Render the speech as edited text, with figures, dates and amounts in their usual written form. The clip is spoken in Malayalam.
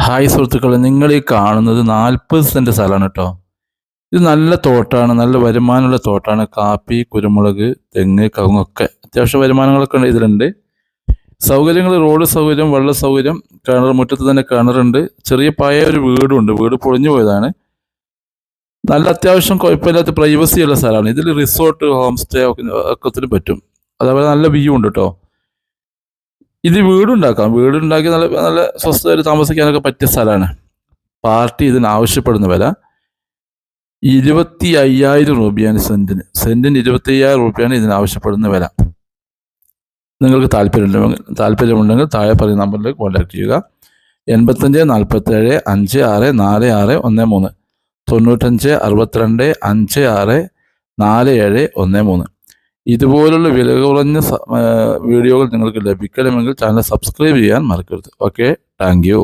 ഹായ് സുഹൃത്തുക്കളെ, നിങ്ങൾ ഈ കാണുന്നത് 40 സെൻറ്റ് സ്ഥലമാണ് കേട്ടോ. ഇത് നല്ല തോട്ടാണ്, നല്ല വരുമാനമുള്ള തോട്ടാണ്. കാപ്പി, കുരുമുളക്, തെങ്ങ്, കവുങ്ങൊക്കെ അത്യാവശ്യം വരുമാനങ്ങളൊക്കെ ഇതിലുണ്ട്. സൗകര്യങ്ങൾ, റോഡ് സൗകര്യം, വെള്ള സൗകര്യം, കിണർ, മുറ്റത്ത് തന്നെ കിണറുണ്ട്. ചെറിയ പഴയ ഒരു വീടുണ്ട്, വീട് പൊളിഞ്ഞു പോയതാണ്. നല്ല അത്യാവശ്യം കുഴപ്പമില്ലാത്ത പ്രൈവസി ഉള്ള സ്ഥലമാണ്. ഇതിൽ റിസോർട്ട്, ഹോം സ്റ്റേ ഒക്കെ പറ്റും. അതേപോലെ നല്ല വ്യൂ ഉണ്ട് കേട്ടോ. ഇത് വീടുണ്ടാക്കി നല്ല നല്ല സ്വസ്ഥമായിട്ട് താമസിക്കാനൊക്കെ പറ്റിയ സ്ഥലമാണ്. പാർട്ടി ഇതിന് ആവശ്യപ്പെടുന്ന വില 25,000 രൂപയാണ് സെന്റിന്. 25,000 രൂപയാണ് ഇതിന് ആവശ്യപ്പെടുന്ന വില. നിങ്ങൾക്ക് താല്പര്യമുണ്ടെങ്കിൽ താഴെ പറയുന്ന നമ്പറിലേക്ക് കോൺടാക്ട് ചെയ്യുക. 85 47 56 46 13 95 62 56 47 13. ഇതുപോലുള്ള വില കുറഞ്ഞ വീഡിയോകൾ നിങ്ങൾക്ക് ലഭിക്കണമെങ്കിൽ ചാനൽ സബ്സ്ക്രൈബ് ചെയ്യാൻ മറക്കരുത്. Okay, thank you.